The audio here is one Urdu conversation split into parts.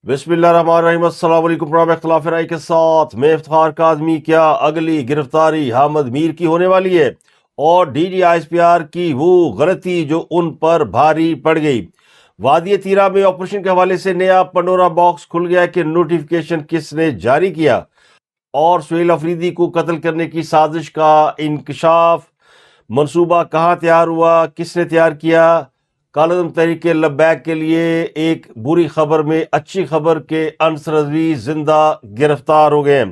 بسم اللہ الرحمن الرحیم۔ السلام علیکم۔ پروگرام اختلاف رائے کے ساتھ میں افتخار کاظمی۔ کیا اگلی گرفتاری حامد میر کی ہونے والی ہے اور D G I S P R کی وہ غلطی جو ان پر بھاری پڑ گئی؟ وادی تیرا میں آپریشن کے حوالے سے نیا پنڈورا باکس کھل گیا کہ نوٹیفیکیشن کس نے جاری کیا، اور سہیل افریدی کو قتل کرنے کی سازش کا انکشاف۔ منصوبہ کہاں تیار ہوا، کس نے تیار کیا؟ کالعدم تحریک لبیک کے لیے ایک بری خبر میں اچھی خبر کے انصر رضوی زندہ گرفتار ہو گئے۔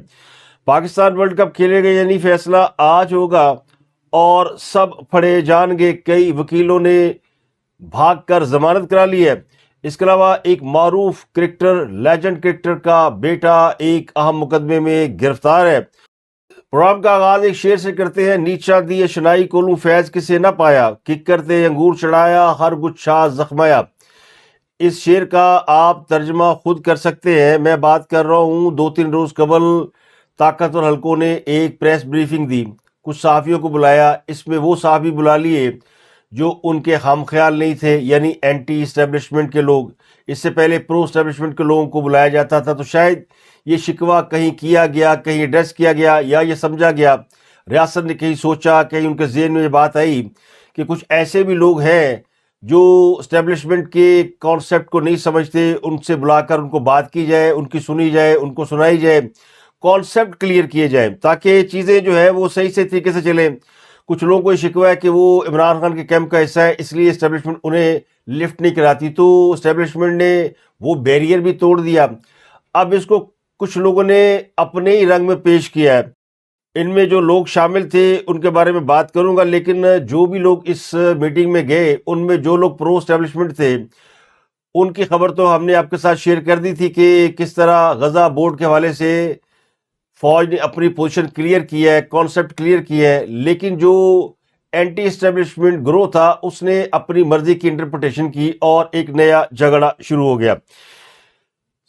پاکستان ورلڈ کپ کھیلے گئے، یعنی فیصلہ آج ہوگا اور سب پھڑے جان گے۔ کئی وکیلوں نے بھاگ کر ضمانت کرا لی ہے۔ اس کے علاوہ ایک معروف کرکٹر، لیجنڈ کرکٹر کا بیٹا ایک اہم مقدمے میں گرفتار ہے۔ پروگرام کا آغاز ایک شعر سے کرتے ہیں۔ نیچا دی شنائی کولوں فیض کسے نہ پایا، کک کرتے انگور چڑھایا ہر گچھا زخمایا۔ اس شعر کا آپ ترجمہ خود کر سکتے ہیں۔ میں بات کر رہا ہوں 2-3 روز قبل طاقتور حلقوں نے ایک پریس بریفنگ دی، کچھ صحافیوں کو بلایا۔ اس میں وہ صحافی بلا لیے جو ان کے ہم خیال نہیں تھے، یعنی اینٹی اسٹیبلشمنٹ کے لوگ۔ اس سے پہلے پرو اسٹیبلشمنٹ کے لوگوں کو بلایا جاتا تھا، تو شاید یہ شکوہ کہیں کیا گیا، کہیں ایڈریس کیا گیا، یا یہ سمجھا گیا، ریاست نے کہیں سوچا، کہیں ان کے ذہن میں یہ بات آئی کہ کچھ ایسے بھی لوگ ہیں جو اسٹیبلشمنٹ کے کانسیپٹ کو نہیں سمجھتے، ان سے بلا کر ان کو بات کی جائے، ان کی سنی جائے، ان کو سنائی جائے، کانسیپٹ کلیئر کیے جائیں تاکہ چیزیں جو ہے وہ صحیح طریقے سے چلیں۔ کچھ لوگوں کو یہ شکوہ ہے کہ وہ عمران خان کے کیمپ کا حصہ ہے، اس لیے اسٹیبلشمنٹ انہیں لفٹ نہیں کراتی، تو اسٹیبلشمنٹ نے وہ بیریئر بھی توڑ دیا۔ اب اس کو کچھ لوگوں نے اپنے ہی رنگ میں پیش کیا ہے۔ ان میں جو لوگ شامل تھے ان کے بارے میں بات کروں گا، لیکن جو بھی لوگ اس میٹنگ میں گئے ان میں جو لوگ پرو اسٹیبلشمنٹ تھے ان کی خبر تو ہم نے آپ کے ساتھ شیئر کر دی تھی کہ کس طرح غزہ بورڈ کے حوالے سے فوج نے اپنی پوزیشن کلیئر کی ہے، کانسیپٹ کلیئر کیا ہے، لیکن جو اینٹی اسٹیبلشمنٹ گروہ تھا اس نے اپنی مرضی کی انٹرپریٹیشن کی اور ایک نیا جھگڑا شروع ہو گیا۔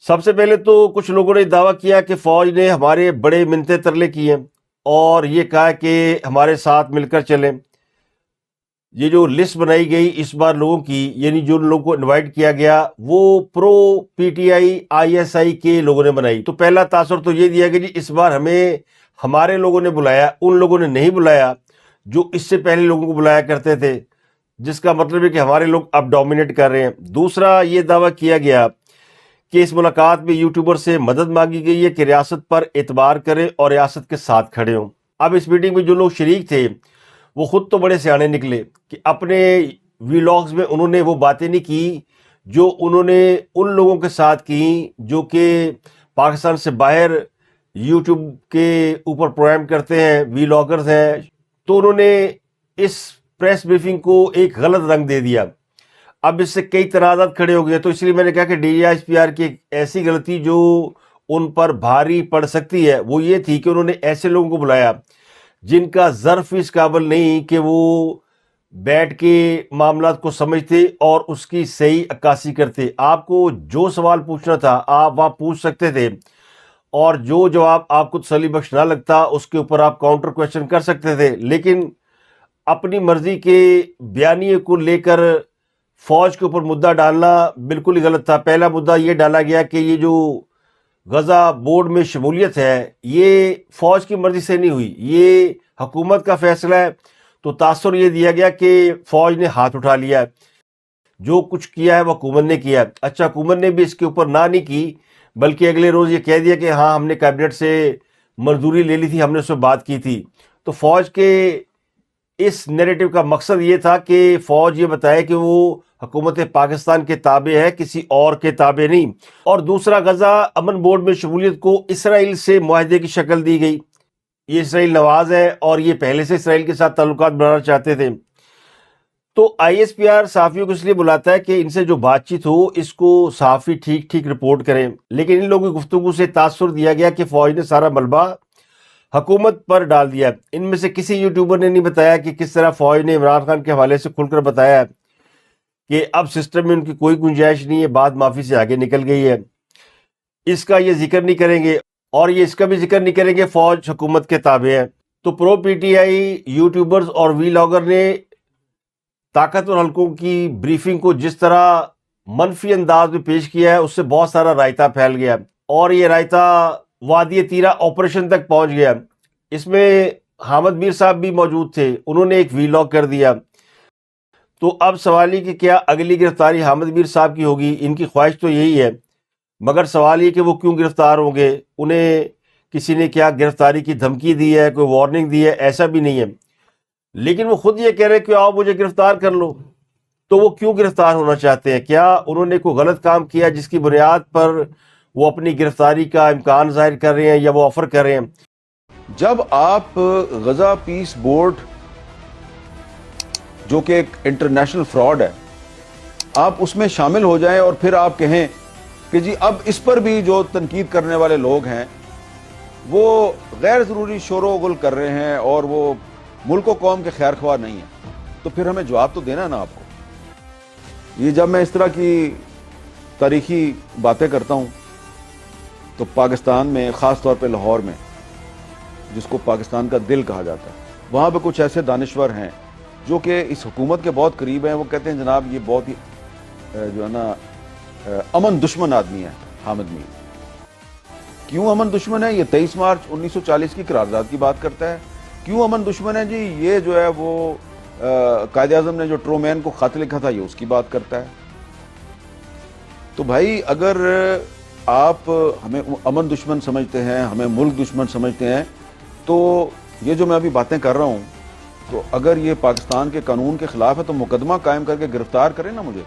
سب سے پہلے تو کچھ لوگوں نے دعویٰ کیا کہ فوج نے ہمارے بڑے منتیں ترلے کیے ہیں اور یہ کہا کہ ہمارے ساتھ مل کر چلیں۔ یہ جو لسٹ بنائی گئی اس بار لوگوں کی، یعنی جو لوگوں کو انوائٹ کیا گیا، وہ پرو P T I I S I کے لوگوں نے بنائی۔ تو پہلا تاثر تو یہ دیا کہ جی اس بار ہمیں ہمارے لوگوں نے بلایا، ان لوگوں نے نہیں بلایا جو اس سے پہلے لوگوں کو بلایا کرتے تھے، جس کا مطلب ہے کہ ہمارے لوگ اب ڈومینیٹ کر رہے ہیں۔ دوسرا یہ دعویٰ کیا گیا کہ اس ملاقات میں یوٹیوبر سے مدد مانگی گئی ہے کہ ریاست پر اعتبار کریں اور ریاست کے ساتھ کھڑے ہوں۔ اب اس میٹنگ میں جو لوگ شریک تھے وہ خود تو بڑے سیانے نکلے کہ اپنے ویلاگز میں انہوں نے وہ باتیں نہیں کی جو انہوں نے ان لوگوں کے ساتھ کی جو کہ پاکستان سے باہر یوٹیوب کے اوپر پروگرام کرتے ہیں، ویلاگرز ہیں۔ تو انہوں نے اس پریس بریفنگ کو ایک غلط رنگ دے دیا۔ اب اس سے کئی تنازعات کھڑے ہو گئے، تو اس لیے میں نے کہا کہ D G I S P R کی ایک ایسی غلطی جو ان پر بھاری پڑ سکتی ہے وہ یہ تھی کہ انہوں نے ایسے لوگوں کو بلایا جن کا ظرف اس قابل نہیں کہ وہ بیٹھ کے معاملات کو سمجھتے اور اس کی صحیح عکاسی کرتے۔ آپ کو جو سوال پوچھنا تھا آپ وہاں پوچھ سکتے تھے، اور جو جواب آپ کو تسلی بخش نہ لگتا اس کے اوپر آپ کاؤنٹر کویشچن کر سکتے تھے، لیکن اپنی مرضی کے بیانیے کو لے کر فوج کے اوپر مدعا ڈالنا بالکل ہی غلط تھا۔ پہلا مدعا یہ ڈالا گیا کہ یہ جو غزہ بورڈ میں شمولیت ہے یہ فوج کی مرضی سے نہیں ہوئی، یہ حکومت کا فیصلہ ہے۔ تو تاثر یہ دیا گیا کہ فوج نے ہاتھ اٹھا لیا، جو کچھ کیا ہے وہ حکومت نے کیا۔ اچھا، حکومت نے بھی اس کے اوپر نہ نہیں کی، بلکہ اگلے روز یہ کہہ دیا کہ ہاں ہم نے کیبنٹ سے منظوری لے لی تھی، ہم نے اس سے بات کی تھی۔ تو فوج کے اس نیریٹو کا مقصد یہ تھا کہ فوج یہ بتائے کہ وہ حکومت پاکستان کے تابع ہے، کسی اور کے تابع نہیں۔ اور دوسرا، غزہ امن بورڈ میں شمولیت کو اسرائیل سے معاہدے کی شکل دی گئی۔ یہ اسرائیل نواز ہے اور یہ پہلے سے اسرائیل کے ساتھ تعلقات بنانا چاہتے تھے۔ تو آئی ایس پی آر صحافیوں کو اس لیے بلاتا ہے کہ ان سے جو بات چیت ہو اس کو صحافی ٹھیک رپورٹ کریں، لیکن ان لوگوں کی گفتگو سے تاثر دیا گیا کہ فوج نے سارا ملبہ حکومت پر ڈال دیا۔ ان میں سے کسی یوٹیوبر نے نہیں بتایا کہ کس طرح فوج نے عمران خان کے حوالے سے کھل کر بتایا کہ اب سسٹم میں ان کی کوئی گنجائش نہیں ہے، بات معافی سے آگے نکل گئی ہے۔ اس کا یہ ذکر نہیں کریں گے، اور یہ اس کا بھی ذکر نہیں کریں گے فوج حکومت کے تابع ہے۔ تو پرو پی ٹی آئی یوٹیوبرز اور وی لاگر نے طاقتور حلقوں کی بریفنگ کو جس طرح منفی انداز میں پیش کیا ہے، اس سے بہت سارا رائتا پھیل گیا اور یہ رائتا وادی تیرا آپریشن تک پہنچ گیا۔ اس میں حامد میر صاحب بھی موجود تھے، انہوں نے ایک ویلاگ کر دیا۔ تو اب سوال یہ کہ کیا اگلی گرفتاری حامد میر صاحب کی ہوگی؟ ان کی خواہش تو یہی ہے، مگر سوال یہ کہ وہ کیوں گرفتار ہوں گے؟ انہیں کسی نے کیا گرفتاری کی دھمکی دی ہے، کوئی وارننگ دی ہے؟ ایسا بھی نہیں ہے، لیکن وہ خود یہ کہہ رہے کہ آؤ مجھے گرفتار کر لو۔ تو وہ کیوں گرفتار ہونا چاہتے ہیں؟ کیا انہوں نے کوئی غلط کام کیا جس کی بنیاد پر وہ اپنی گرفتاری کا امکان ظاہر کر رہے ہیں یا وہ آفر کر رہے ہیں؟ جب آپ غزہ پیس بورڈ جو کہ ایک انٹرنیشنل فراڈ ہے، آپ اس میں شامل ہو جائیں اور پھر آپ کہیں کہ جی اب اس پر بھی جو تنقید کرنے والے لوگ ہیں وہ غیر ضروری شور و غل کر رہے ہیں اور وہ ملک و قوم کے خیر خواہ نہیں ہیں، تو پھر ہمیں جواب تو دینا نا آپ کو۔ یہ جب میں اس طرح کی تاریخی باتیں کرتا ہوں تو پاکستان میں، خاص طور پہ لاہور میں، جس کو پاکستان کا دل کہا جاتا ہے، وہاں پہ کچھ ایسے دانشور ہیں جو کہ اس حکومت کے بہت قریب ہیں۔ وہ کہتے ہیں جناب یہ بہت ہی جو ہے نا امن دشمن آدمی ہے حامد میر۔ کیوں امن دشمن ہے؟ یہ 23 مارچ 1940 کی قرارداد کی بات کرتا ہے۔ کیوں امن دشمن ہے؟ جی یہ جو ہے وہ قائد اعظم نے جو ٹرومین کو خط لکھا تھا، یہ اس کی بات کرتا ہے۔ تو بھائی اگر آپ ہمیں امن دشمن سمجھتے ہیں، ہمیں ملک دشمن سمجھتے ہیں، تو یہ جو میں ابھی باتیں کر رہا ہوں، تو اگر یہ پاکستان کے قانون کے خلاف ہے تو مقدمہ قائم کر کے گرفتار کریں نا مجھے۔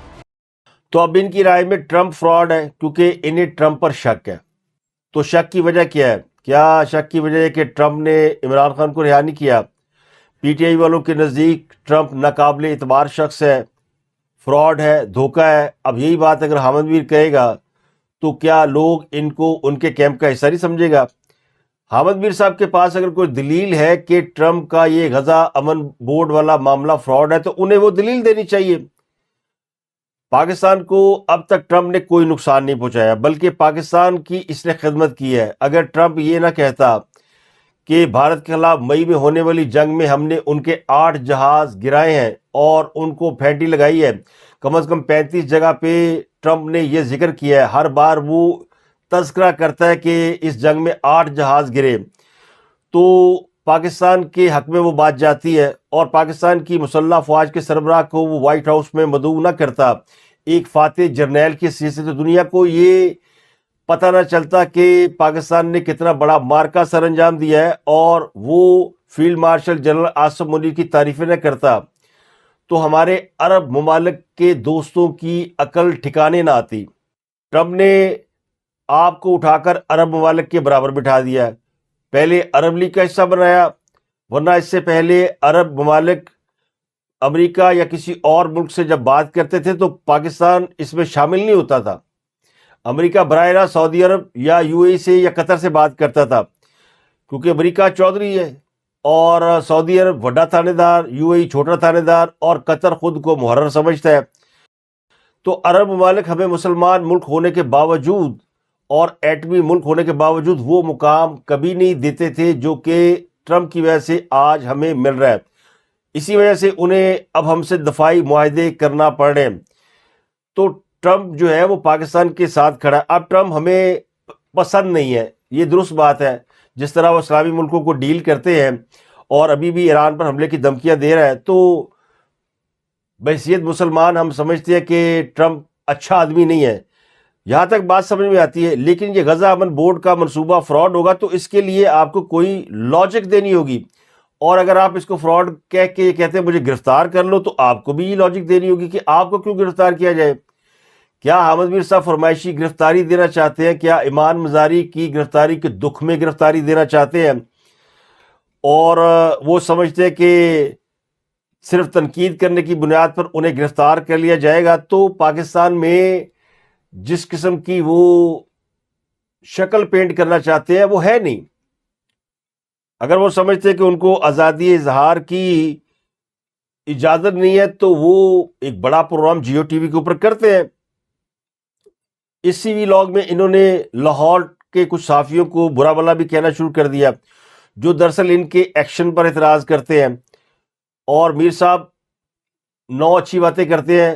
تو اب ان کی رائے میں ٹرمپ فراڈ ہے کیونکہ انہیں ٹرمپ پر شک ہے۔ تو شک کی وجہ کیا ہے؟ کیا شک کی وجہ ہے کہ ٹرمپ نے عمران خان کو رہا نہیں کیا؟ پی ٹی آئی والوں کے نزدیک ٹرمپ ناقابل اعتبار شخص ہے، فراڈ ہے، دھوکہ ہے۔ اب یہی بات اگر حامد میر کہے گا تو کیا لوگ ان کو ان کے کیمپ کا حصہ نہیں سمجھے گا؟ حامد میر صاحب کے پاس اگر کوئی دلیل ہے کہ ٹرمپ کا یہ غزہ امن بورڈ والا معاملہ فراڈ ہے تو انہیں وہ دلیل دینی چاہیے۔ پاکستان کو اب تک ٹرمپ نے کوئی نقصان نہیں پہنچایا، بلکہ پاکستان کی اس نے خدمت کی ہے۔ اگر ٹرمپ یہ نہ کہتا کہ بھارت کے خلاف مئی میں ہونے والی جنگ میں ہم نے ان کے 8 جہاز گرائے ہیں اور ان کو پھینٹی لگائی ہے، کم از کم 35 جگہ پہ ٹرمپ نے یہ ذکر کیا ہے، ہر بار وہ تذکرہ کرتا ہے کہ اس جنگ میں 8 جہاز گرے، تو پاکستان کے حق میں وہ بات جاتی ہے اور پاکستان کی مسلح افواج کے سربراہ کو وہ وائٹ ہاؤس میں مدعو نہ کرتا ایک فاتح جرنیل کی حیثیت سے، تو دنیا کو یہ پتہ نہ چلتا کہ پاکستان نے کتنا بڑا مارکا سر انجام دیا ہے اور وہ field marshal general Asif Munir کی تعریفیں نہ کرتا، تو ہمارے عرب ممالک کے دوستوں کی عقل ٹھکانے نہ آتی۔ ٹرمپ نے آپ کو اٹھا کر عرب ممالک کے برابر بٹھا دیا، پہلے عرب لیگ کا حصہ بنایا، ورنہ اس سے پہلے عرب ممالک امریکہ یا کسی اور ملک سے جب بات کرتے تھے تو پاکستان اس میں شامل نہیں ہوتا تھا۔ امریکہ براہ راست سعودی عرب یا یو اے سے یا قطر سے بات کرتا تھا، کیونکہ امریکہ چودھری ہے اور سعودی عرب بڑا تھانے دار، یو اے چھوٹا تھانے دار اور قطر خود کو محرر سمجھتا ہے۔ تو عرب ممالک ہمیں مسلمان ملک ہونے کے باوجود اور ایٹمی ملک ہونے کے باوجود وہ مقام کبھی نہیں دیتے تھے جو کہ ٹرمپ کی وجہ سے آج ہمیں مل رہا ہے۔ اسی وجہ سے انہیں اب ہم سے دفاعی معاہدے کرنا پڑ رہے ہیں۔ تو ٹرمپ جو ہے وہ پاکستان کے ساتھ کھڑا ہے۔ اب ٹرمپ ہمیں پسند نہیں ہے، یہ درست بات ہے، جس طرح وہ اسلامی ملکوں کو ڈیل کرتے ہیں اور ابھی بھی ایران پر حملے کی دھمکیاں دے رہا ہے، تو بحیثیت مسلمان ہم سمجھتے ہیں کہ ٹرمپ اچھا آدمی نہیں ہے، یہاں تک بات سمجھ میں آتی ہے۔ لیکن یہ غزہ امن بورڈ کا منصوبہ فراڈ ہوگا تو اس کے لیے آپ کو کوئی لاجک دینی ہوگی، اور اگر آپ اس کو فراڈ کہہ کے کہتے ہیں مجھے گرفتار کر لو تو آپ کو بھی یہ لاجک دینی ہوگی کہ آپ کو کیوں گرفتار کیا جائے۔ کیا حامد میر صاحب فرمائشی گرفتاری دینا چاہتے ہیں؟ کیا ایمان مزاری کی گرفتاری کے دکھ میں گرفتاری دینا چاہتے ہیں؟ اور وہ سمجھتے ہیں کہ صرف تنقید کرنے کی بنیاد پر انہیں گرفتار کر لیا جائے گا، تو پاکستان میں جس قسم کی وہ شکل پینٹ کرنا چاہتے ہیں وہ ہے نہیں۔ اگر وہ سمجھتے ہیں کہ ان کو آزادی اظہار کی اجازت نہیں ہے تو وہ ایک بڑا پروگرام جیو ٹی وی کے اوپر کرتے ہیں۔ اسی وی لاگ میں انہوں نے لاہور کے کچھ صحافیوں کو برا بلا بھی کہنا شروع کر دیا جو دراصل ان کے ایکشن پر اعتراض کرتے ہیں، اور میر صاحب 9 اچھی باتیں کرتے ہیں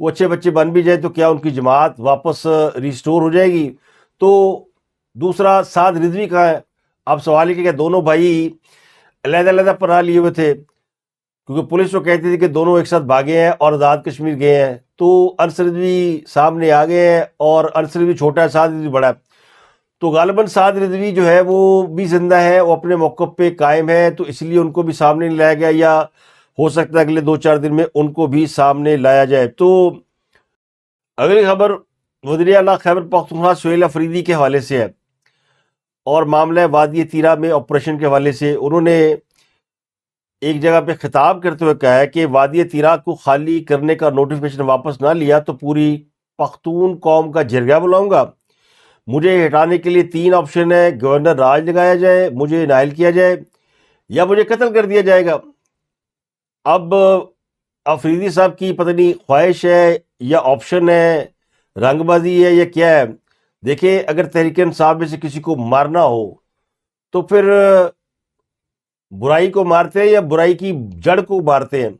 وہ اچھے بچے بن بھی جائے تو کیا ان کی جماعت واپس ریسٹور ہو جائے گی؟ تو دوسرا سعد رضوی کا ہے. اب سوال یہ کہ دونوں بھائی علیحدہ علیحدہ پناہ لیے ہوئے تھے، کیونکہ پولیس تو کہتی تھی کہ دونوں ایک ساتھ بھاگے ہیں اور آزاد کشمیر گئے ہیں. تو انس رضوی سامنے آ گئے ہیں اور انس رضوی چھوٹا ہے، سعد رضوی بڑا ہے. تو غالباً سعد رضوی جو ہے وہ بھی زندہ ہے، وہ اپنے موقف پہ قائم ہے، تو اس لیے ان کو بھی سامنے نہیں لایا گیا، یا ہو سکتا ہے اگلے 2-4 دن میں ان کو بھی سامنے لایا جائے. تو اگلی خبر وزیر اعلیٰ خیبر پختونخوا سہیل افریدی کے حوالے سے ہے، اور معاملہ وادی تیرا میں آپریشن کے حوالے سے. انہوں نے ایک جگہ پہ خطاب کرتے ہوئے کہا ہے کہ وادی تیرا کو خالی کرنے کا نوٹیفیکیشن واپس نہ لیا تو پوری پختون قوم کا جرگہ بلاؤں گا. مجھے ہٹانے کے لیے 3 آپشن ہے: گورنر راج لگایا جائے، مجھے نااہل کیا جائے، یا مجھے قتل کر دیا جائے گا. اب افریدی صاحب کی پتہ نہیں خواہش ہے یا آپشن ہے، رنگ بازی ہے یا کیا ہے. دیکھیں، اگر تحریک انصاف میں سے کسی کو مارنا ہو تو پھر برائی کو مارتے ہیں یا برائی کی جڑ کو مارتے ہیں.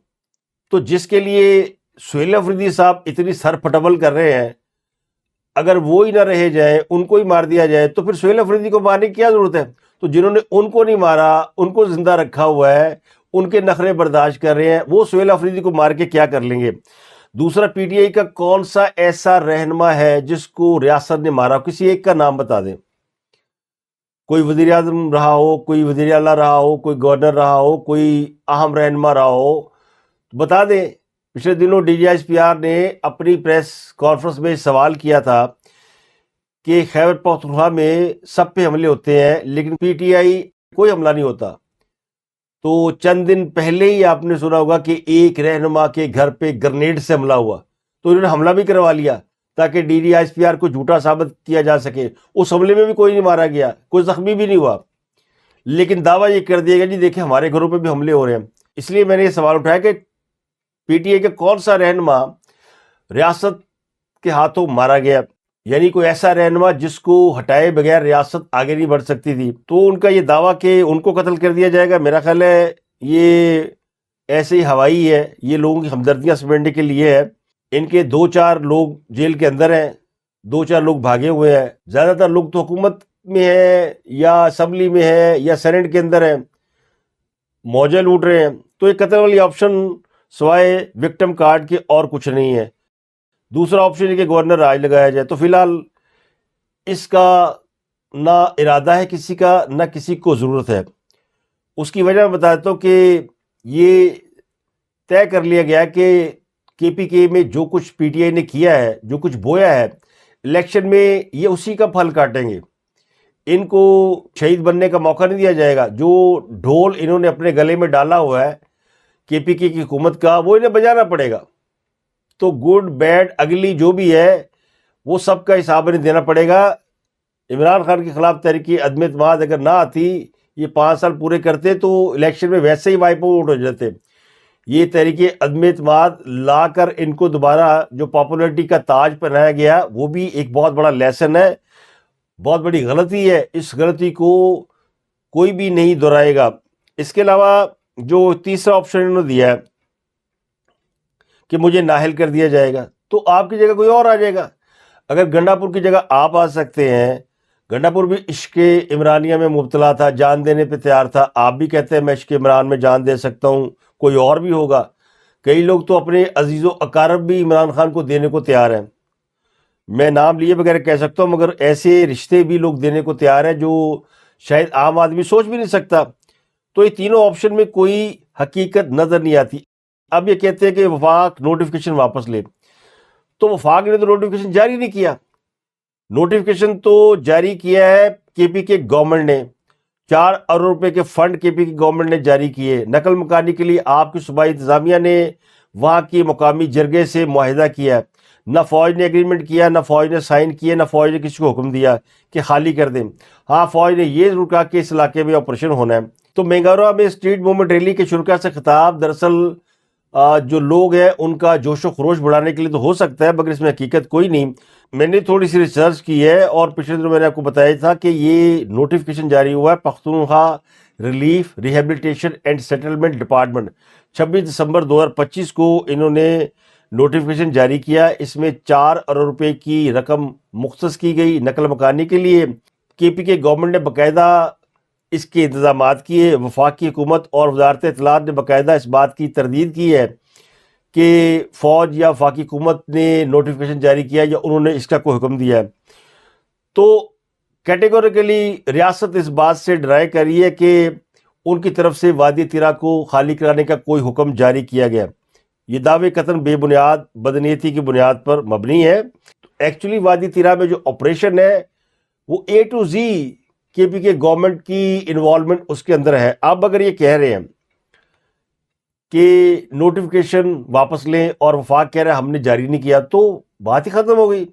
تو جس کے لیے سہیل افریدی صاحب اتنی سر پھٹبل کر رہے ہیں، اگر وہ ہی نہ رہے جائیں، ان کو ہی مار دیا جائے، تو پھر سہیل افریدی کو مارنے کی کیا ضرورت ہے؟ تو جنہوں نے ان کو نہیں مارا، ان کو زندہ رکھا ہوا ہے، ان کے نخرے برداشت کر رہے ہیں، وہ سہیل افریدی کو مار کے کیا کر لیں گے؟ دوسرا، پی ٹی آئی کا کون سا ایسا رہنما ہے جس کو ریاست نے مارا؟ کسی ایک کا نام بتا دیں. کوئی وزیر اعظم رہا ہو، کوئی وزیر اعلیٰ رہا ہو، کوئی گورنر رہا ہو، کوئی اہم رہنما رہا ہو، بتا دیں. پچھلے دنوں D G S P R نے اپنی پریس کانفرنس میں سوال کیا تھا کہ خیبر پختونخوا میں سب پہ حملے ہوتے ہیں لیکن پی ٹی آئی کوئی حملہ نہیں ہوتا. تو چند دن پہلے ہی آپ نے سنا ہوگا کہ ایک رہنما کے گھر پہ گرنیڈ سے حملہ ہوا، تو انہوں نے حملہ بھی کروا لیا تاکہ D D S P are کو جھوٹا ثابت کیا جا سکے. اس حملے میں بھی کوئی نہیں مارا گیا، کوئی زخمی بھی نہیں ہوا، لیکن دعویٰ یہ کر دیا گیا جی دیکھیں ہمارے گھروں پہ بھی حملے ہو رہے ہیں. اس لیے میں نے یہ سوال اٹھایا کہ پی ٹی آئی کا کون سا رہنما ریاست کے ہاتھوں مارا گیا؟ یعنی کوئی ایسا رہنما جس کو ہٹائے بغیر ریاست آگے نہیں بڑھ سکتی تھی. تو ان کا یہ دعویٰ کہ ان کو قتل کر دیا جائے گا، میرا خیال ہے یہ ایسے ہی ہوائی ہے، یہ لوگوں کی ہمدردیاں سمیٹنے کے لیے ہے. ان کے 2-4 لوگ جیل کے اندر ہیں، 2-4 لوگ بھاگے ہوئے ہیں، زیادہ تر لوگ تو حکومت میں ہیں یا اسمبلی میں ہیں یا سینٹ کے اندر ہیں، موجے لوٹ رہے ہیں. تو یہ قتل والی آپشن سوائے وکٹم کارڈ کے اور کچھ نہیں ہے. دوسرا آپشن ہے کہ گورنر راج لگایا جائے. تو فی الحال اس کا نہ ارادہ ہے کسی کا، نہ کسی کو ضرورت ہے. اس کی وجہ میں بتاتا ہوں کہ یہ طے کر لیا گیا کہ کے پی کے میں جو کچھ پی ٹی آئی نے کیا ہے، جو کچھ بویا ہے، الیکشن میں یہ اسی کا پھل کاٹیں گے. ان کو شہید بننے کا موقع نہیں دیا جائے گا. جو ڈھول انہوں نے اپنے گلے میں ڈالا ہوا ہے کے پی کے کی حکومت کا، وہ انہیں بجانا پڑے گا. تو گڈ بیڈ اگلی جو بھی ہے وہ سب کا حساب انہیں دینا پڑے گا. عمران خان کے خلاف تحریک عدم اعتماد اگر نہ آتی، یہ 5 سال پورے کرتے تو الیکشن میں ویسے ہی وائپ آؤٹ ہو جاتے. یہ تحریک عدم اعتماد لا کر ان کو دوبارہ جو پاپولرٹی کا تاج پہنایا گیا، وہ بھی ایک بہت بڑا لیسن ہے، بہت بڑی غلطی ہے. اس غلطی کو کوئی بھی نہیں دہرائے گا. اس کے علاوہ جو تیسرا آپشن انہوں نے دیا ہے کہ مجھے نااہل کر دیا جائے گا، تو آپ کی جگہ کوئی اور آ جائے گا. اگر گنڈا پور کی جگہ آپ آ سکتے ہیں، گنڈا پور بھی عشق عمرانیہ میں مبتلا تھا، جان دینے پہ تیار تھا. آپ بھی کہتے ہیں میں عشق عمران میں جان دے سکتا ہوں، کوئی اور بھی ہوگا. کئی لوگ تو اپنے عزیز و اقارب بھی عمران خان کو دینے کو تیار ہیں. میں نام لیے بغیر کہہ سکتا ہوں، مگر ایسے رشتے بھی لوگ دینے کو تیار ہیں جو شاید عام آدمی سوچ بھی نہیں سکتا. تو یہ تینوں آپشن میں کوئی حقیقت نظر نہیں آتی. اب یہ کہتے ہیں کہ وفاق نوٹیفیکیشن واپس لے، تو وفاق نے تو نوٹیفیکیشن جاری نہیں کیا. نوٹیفیکیشن تو جاری کیا ہے کے پی کے گورنمنٹ نے. 4 ارب روپے کے فنڈ کے پی کی گورنمنٹ نے جاری کیے. نقل مکانی کے لیے آپ کی صوبائی انتظامیہ نے وہاں کی مقامی جرگے سے معاہدہ کیا. نہ فوج نے ایگریمنٹ کیا، نہ فوج نے سائن کیا، نہ فوج نے کسی کو حکم دیا کہ خالی کر دیں. ہاں، فوج نے یہ ضرور کہا کہ اس علاقے میں آپریشن ہونا ہے. تو مینگاروا میں اسٹریٹ موومنٹ ریلی کے شرکا سے خطاب دراصل جو لوگ ہیں ان کا جوش و خروش بڑھانے کے لیے تو ہو سکتا ہے، مگر اس میں حقیقت کوئی نہیں. میں نے تھوڑی سی ریسرچ کی ہے اور پچھلے دنوں میں نے آپ کو بتایا تھا کہ یہ نوٹیفیکیشن جاری ہوا ہے Pakhtunkhwa relief rehabilitation and settlement department. 26 دسمبر 2025 کو انہوں نے نوٹیفیکیشن جاری کیا. اس میں 4 ارب روپے کی رقم مختص کی گئی نقل مکانی کے لیے. کے پی کے گورنمنٹ نے باقاعدہ اس کے انتظامات کیے. وفاقی حکومت اور وزارت اطلاعات نے باقاعدہ اس بات کی تردید کی ہے کہ فوج یا وفاقی حکومت نے نوٹیفیکیشن جاری کیا یا انہوں نے اس کا کوئی حکم دیا ہے. تو کیٹیگوریکلی ریاست اس بات سے ڈرائی کر رہی ہے کہ ان کی طرف سے وادی تیرا کو خالی کرانے کا کوئی حکم جاری کیا گیا. یہ دعوے قطعاً بے بنیاد بدنیتی کی بنیاد پر مبنی ہے. ایکچولی وادی تیرا میں جو آپریشن ہے وہ اے ٹو زی کے پی کے گورنمنٹ کی انوالومنٹ اس کے اندر ہے. آپ اگر یہ کہہ رہے ہیں کہ نوٹیفیکیشن واپس لیں اور وفاق کہہ رہے ہیں ہم نے جاری نہیں کیا تو بات ہی ختم ہو گئی.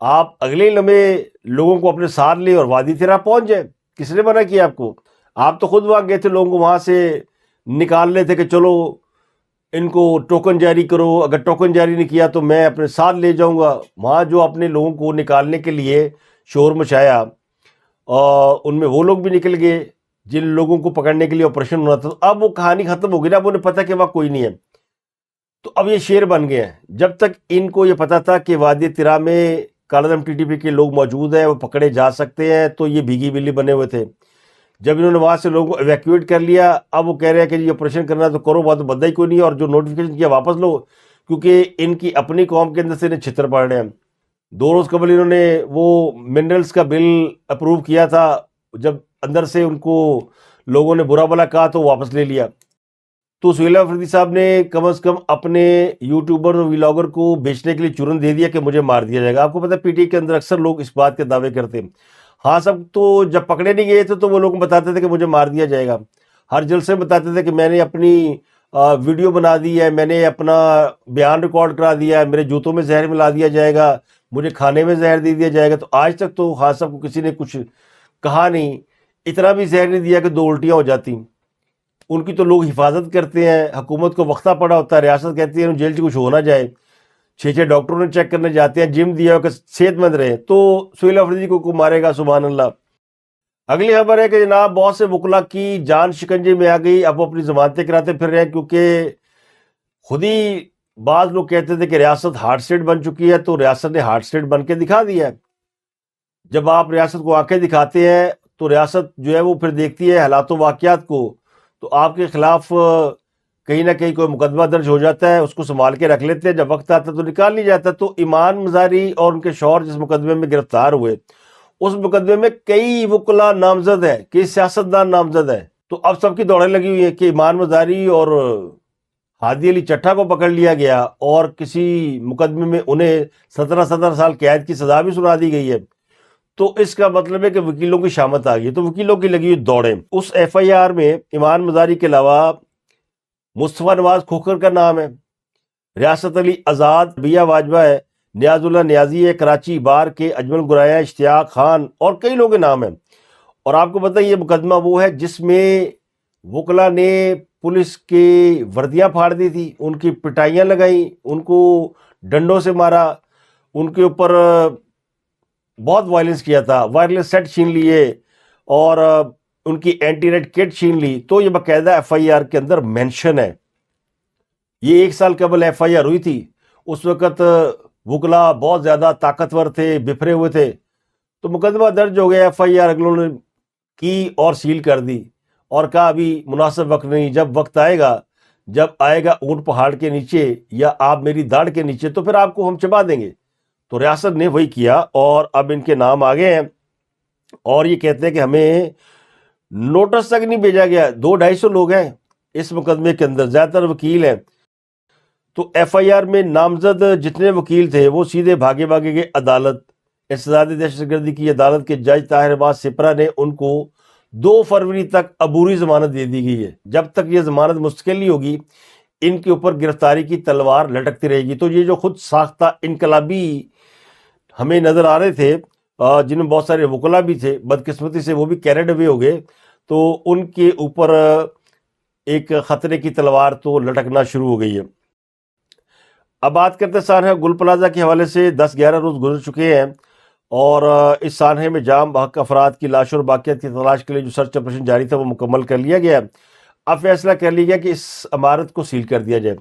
آپ اگلے لمحے لوگوں کو اپنے ساتھ لیں اور وادی تیرا پہنچ جائیں. کس نے منع کیا آپ کو؟ آپ تو خود وہاں گئے تھے, لوگوں کو وہاں سے نکال لے تھے کہ چلو ان کو ٹوکن جاری کرو, اگر ٹوکن جاری نہیں کیا تو میں اپنے ساتھ لے جاؤں گا. وہاں جو اپنے لوگوں کو نکالنے کے لیے شور مچایا اور ان میں وہ لوگ بھی نکل گئے جن لوگوں کو پکڑنے کے لیے آپریشن ہونا تھا. اب وہ کہانی ختم ہو گئی نا, اب انہیں پتہ کہ وہاں کوئی نہیں ہے. تو اب یہ شیر بن گئے ہیں. جب تک ان کو یہ پتا تھا کہ وادی تیرا میں کالعدم ٹی ٹی پی کے لوگ موجود ہیں, وہ پکڑے جا سکتے ہیں, تو یہ بھیگی بلی بنے ہوئے تھے. جب انہوں نے وہاں سے لوگوں کو ایویکویٹ کر لیا, اب وہ کہہ رہے ہیں کہ یہ آپریشن کرنا تو کرو, وہاں تو بدہ ہی کوئی نہیں ہے, اور جو نوٹیفیکیشن کیا واپس لو, کیونکہ ان کی اپنی قوم کے اندر سے انہیں چھتر پڑ رہے ہیں. 2 روز قبل انہوں نے وہ منرلز کا بل اپروو کیا تھا, جب اندر سے ان کو لوگوں نے برا بلا کہا تو واپس لے لیا. تو سہیل افریدی صاحب نے کم از کم اپنے یوٹیوبر اور ولاگر کو بیچنے کے لیے چورن دے دیا کہ مجھے مار دیا جائے گا. آپ کو پتہ ہے پی ٹی کے اندر اکثر لوگ اس بات کے دعوے کرتے ہیں. ہاں سب تو جب پکڑے نہیں گئے تھے تو وہ لوگ بتاتے تھے کہ مجھے مار دیا جائے گا. ہر جلسے میں بتاتے تھے کہ میں نے اپنی ویڈیو بنا دی ہے, میں نے اپنا بیان ریکارڈ کرا دیا ہے, میرے جوتوں میں زہر ملا دیا جائے گا, مجھے کھانے میں زہر دے دیا جائے گا. تو آج تک تو خان صاحب کو کسی نے کچھ کہا نہیں, اتنا بھی زہر نہیں دیا کہ 2 الٹیاں ہو جاتی. ان کی تو لوگ حفاظت کرتے ہیں, حکومت کو وقتہ پڑا ہوتا ہے, ریاست کہتی ہے جیل سے کچھ ہو نہ جائے, 6 ڈاکٹروں نے چیک کرنے جاتے ہیں, جم دیا ہو کہ صحت مند رہے, تو سہیل افریدی کو مارے گا, سبحان اللہ. اگلی خبر ہے کہ جناب بہت سے وکلا کی جان شکنجے میں آ گئی. اب وہ اپنی ضمانتیں کراتے پھر رہے ہیں, کیونکہ خود ہی بعض لوگ کہتے تھے کہ ریاست ہارڈ اسٹیٹ بن چکی ہے, تو ریاست نے ہارڈ اسٹیٹ بن کے دکھا دیا ہے. جب آپ ریاست کو آنکھیں دکھاتے ہیں تو ریاست جو ہے وہ پھر دیکھتی ہے حالات و واقعات کو, تو آپ کے خلاف کہیں نہ کہیں کوئی مقدمہ درج ہو جاتا ہے, اس کو سنبھال کے رکھ لیتے ہیں, جب وقت آتا ہے تو نکال نہیں جاتا. تو ایمان مزاری اور ان کے شوہر جس مقدمے میں گرفتار ہوئے, اس مقدمے میں کئی وکلا نامزد ہیں, کئی سیاستدان نامزد ہیں. تو اب سب کی دوڑیں لگی ہوئی ہیں کہ ایمان مزاری اور ہادی علی چٹھا کو پکڑ لیا گیا اور کسی مقدمے میں انہیں 17 سال قید کی سزا بھی سنا دی گئی ہے. تو اس کا مطلب ہے کہ وکیلوں کی شامت آ گئی, تو وکیلوں کی لگی ہوئی دوڑیں. اس ایف آئی آر میں ایمان مزاری کے علاوہ مصطفیٰ نواز کھوکھر کا نام ہے, ریاست علی آزاد, بیا واجبہ ہے, نیاز اللہ نیازی ہے, کراچی بار کے اجمل گرایا, اشتیاق خان اور کئی لوگ کے نام ہیں. اور آپ کو پتہ ہے یہ مقدمہ وہ ہے جس میں وکلا نے پولیس کی وردیاں پھاڑ دی تھی, ان کی پٹائیاں لگائیں, ان کو ڈنڈوں سے مارا, ان کے اوپر بہت وائلنس کیا تھا, وائرلیس سیٹ چھین لیے اور ان کی اینٹی ریٹ کٹ چھین لی. تو یہ باقاعدہ ایف آئی آر کے اندر مینشن ہے. یہ 1 سال قبل ایف آئی آر ہوئی تھی, اس وقت وکلا بہت زیادہ طاقتور تھے, بفرے ہوئے تھے, تو مقدمہ درج ہو گیا, ایف آئی آر اگلوں نے کی اور سیل کر دی اور کہا ابھی مناسب وقت نہیں, جب وقت آئے گا, جب آئے گا اونٹ پہاڑ کے نیچے یا آپ میری داڑھ کے نیچے, تو پھر آپ کو ہم چبا دیں گے. تو ریاست نے وہی کیا اور اب ان کے نام آگے ہیں اور یہ کہتے ہیں کہ ہمیں نوٹس تک نہیں بھیجا گیا. 200-250 لوگ ہیں اس مقدمے کے اندر, زیادہ تر وکیل ہیں. تو ایف آئی آر میں نامزد جتنے وکیل تھے وہ سیدھے بھاگے گئے عدالت. انسداد دہشت گردی کی عدالت کے جج طاہر عباس سپرا نے ان کو 2 فروری تک عبوری ضمانت دے دی گئی ہے. جب تک یہ ضمانت مستقل نہیں ہوگی ان کے اوپر گرفتاری کی تلوار لٹکتی رہے گی. تو یہ جو خود ساختہ انقلابی ہمیں نظر آ رہے تھے, جن میں بہت سارے وکلا بھی تھے, بدقسمتی سے وہ بھی کیریڈ اوے ہو گئے, تو ان کے اوپر ایک خطرے کی تلوار تو لٹکنا شروع ہو گئی ہے. اب بات کرتے سانحہ گل پلازہ کے حوالے سے. 10-11 روز گزر چکے ہیں اور اس سانحے میں جام بحق افراد کی لاشوں اور باقیات کی تلاش کے لیے جو سرچ آپریشن جاری تھا وہ مکمل کر لیا گیا ہے. اب فیصلہ کر لیا گیا کہ اس عمارت کو سیل کر دیا جائے.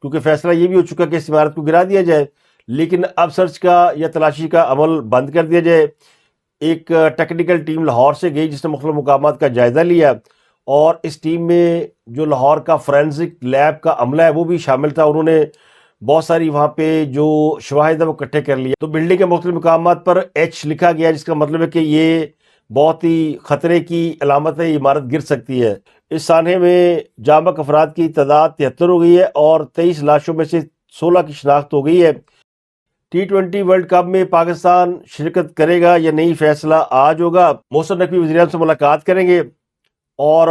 کیونکہ فیصلہ یہ بھی ہو چکا کہ اس عمارت کو گرا دیا جائے، لیکن اب سرچ کا یا تلاشی کا عمل بند کر دیا جائے۔ ایک ٹیکنیکل ٹیم لاہور سے گئی جس نے مختلف مقامات کا جائزہ لیا، اور اس ٹیم میں جو لاہور کا فورینزک لیب کا عملہ ہے وہ بھی شامل تھا۔ انہوں نے بہت ساری وہاں پہ جو شواہد ہے وہ اکٹھے کر لیا۔ تو بلڈنگ کے مختلف مقامات پر ایچ لکھا گیا، جس کا مطلب ہے کہ یہ بہت ہی خطرے کی علامت ہے، یہ عمارت گر سکتی ہے۔ اس سانحے میں جاں بحق افراد کی تعداد 73 ہو گئی ہے اور 23 لاشوں میں سے 16 کی شناخت ہو گئی ہے۔ T20 ورلڈ کپ میں پاکستان شرکت کرے گا یا نہیں، فیصلہ آج ہوگا۔ محسن نقوی وزیر اعظم سے ملاقات کریں گے، اور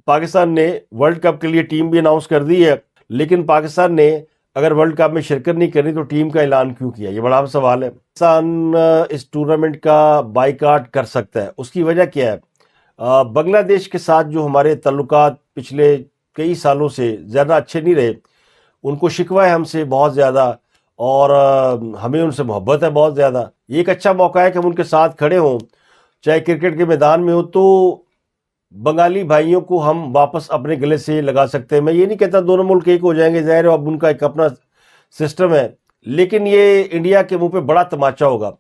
پاکستان نے ورلڈ کپ کے لیے ٹیم بھی اناؤنس کر دی ہے، لیکن پاکستان نے اگر ورلڈ کپ میں شرکت نہیں کرنی تو ٹیم کا اعلان کیوں کیا؟ یہ بڑا اہم سوال ہے۔ پاکستان اس ٹورنامنٹ کا بائیکاٹ کر سکتا ہے، اس کی وجہ کیا ہے؟ بنگلہ دیش کے ساتھ جو ہمارے تعلقات پچھلے کئی سالوں سے زیادہ اچھے نہیں رہے، ان کو شکوہ ہے ہم سے بہت زیادہ، اور ہمیں ان سے محبت ہے بہت زیادہ۔ یہ ایک اچھا موقع ہے کہ ہم ان کے ساتھ کھڑے ہوں، چاہے کرکٹ کے میدان میں ہو، تو بنگالی بھائیوں کو ہم واپس اپنے گلے سے لگا سکتے ہیں۔ میں یہ نہیں کہتا دونوں ملک ایک ہو جائیں گے، ظاہر ہے اب ان کا ایک اپنا سسٹم ہے، لیکن یہ انڈیا کے منہ پہ بڑا تماچا ہوگا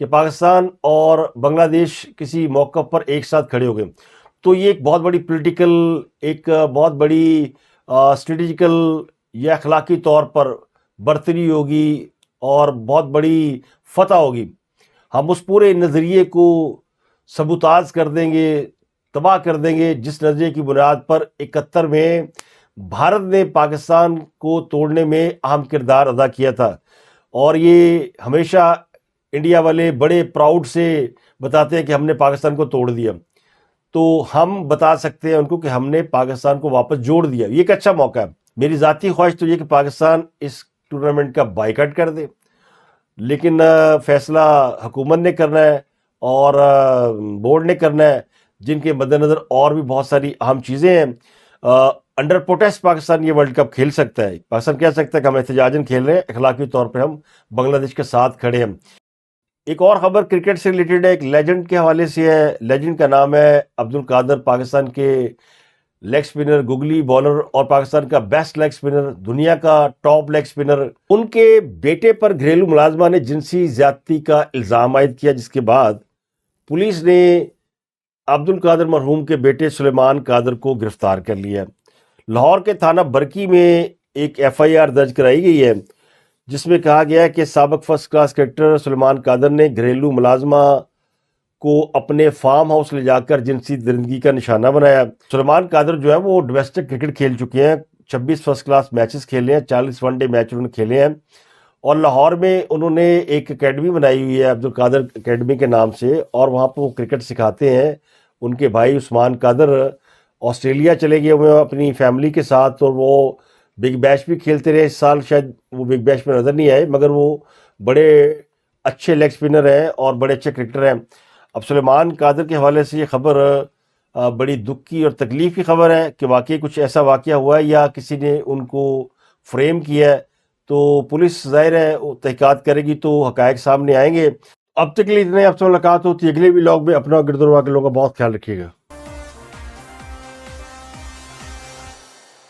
کہ پاکستان اور بنگلہ دیش کسی موقع پر ایک ساتھ کھڑے ہو گئے۔ تو یہ ایک بہت بڑی پولیٹیکل، ایک بہت بڑی اسٹریٹجیکل یا اخلاقی طور پر برتری ہوگی اور بہت بڑی فتح ہوگی۔ ہم اس پورے نظریے کو سبوتاژ کر دیں گے، تباہ کر دیں گے، جس نظریے کی بنیاد پر 71 میں بھارت نے پاکستان کو توڑنے میں اہم کردار ادا کیا تھا، اور یہ ہمیشہ انڈیا والے بڑے پراؤڈ سے بتاتے ہیں کہ ہم نے پاکستان کو توڑ دیا۔ تو ہم بتا سکتے ہیں ان کو کہ ہم نے پاکستان کو واپس جوڑ دیا۔ یہ ایک اچھا موقع ہے۔ میری ذاتی خواہش تو یہ کہ پاکستان اس ٹورنامنٹ کا بائیکاٹ کر دے، لیکن فیصلہ حکومت نے کرنا ہے اور بورڈ نے کرنا ہے، جن کے مد نظر اور بھی بہت ساری اہم چیزیں ہیں۔ انڈر پروٹیسٹ پاکستان یہ ورلڈ کپ کھیل سکتا ہے۔ پاکستان کہہ سکتا ہے کہ ہم احتجاجاً کھیل رہے ہیں، اخلاقی طور پہ ہم بنگلہ دیش کے ساتھ کھڑے ہیں۔ ایک اور خبر کرکٹ سے ریلیٹڈ ہے، ایک لیجنڈ کے حوالے سے ہے۔ لیجنڈ کا نام ہے عبد القادر، پاکستان کے لیگ سپنر، گگلی بالر، اور پاکستان کا بیسٹ لیگ سپنر، دنیا کا ٹاپ لیگ سپنر۔ ان کے بیٹے پر گھریلو ملازمہ نے جنسی زیادتی کا الزام عائد کیا، جس کے بعد پولیس نے عبد القادر مرحوم کے بیٹے سلیمان قادر کو گرفتار کر لیا۔ لاہور کے تھانہ برکی میں ایک FIR درج کرائی گئی ہے، جس میں کہا گیا ہے کہ سابق فرسٹ کلاس کرکٹر سلیمان قادر نے گھریلو ملازمہ کو اپنے فارم ہاؤس لے جا کر جنسی درندگی کا نشانہ بنایا۔ سلیمان قادر جو ہے وہ ڈومیسٹک کرکٹ کھیل چکے ہیں، 26 فرسٹ کلاس میچز کھیلے ہیں، 40 ون ڈے میچ انہوں نے کھیلے ہیں، اور لاہور میں انہوں نے ایک اکیڈمی بنائی ہوئی ہے عبد القادر اکیڈمی کے نام سے، اور وہاں پہ وہ کرکٹ سکھاتے ہیں۔ ان کے بھائی عثمان قادر آسٹریلیا چلے گئے ہوئے ہیں اپنی فیملی کے ساتھ، اور وہ بگ بیش بھی کھیلتے رہے۔ اس سال شاید وہ بگ بیش میں نظر نہیں آئے، مگر وہ بڑے اچھے لیگ سپنر ہیں اور بڑے اچھے کرکٹر ہیں۔ اب سلیمان قادر کے حوالے سے یہ خبر بڑی دکھ کی اور تکلیف کی خبر ہے کہ واقعی کچھ ایسا واقعہ ہوا ہے یا کسی نے ان کو فریم کیا ہے۔ تو پولیس ظاہر ہے تحقیقات کرے گی تو حقائق سامنے آئیں گے۔ اب تک کے لیے اتنے، اب سے ملاقات ہوتی ہے اگلے ولاگ میں۔ اپنا گرد و نواح کے لوگوں کا بہت خیال رکھیے گا۔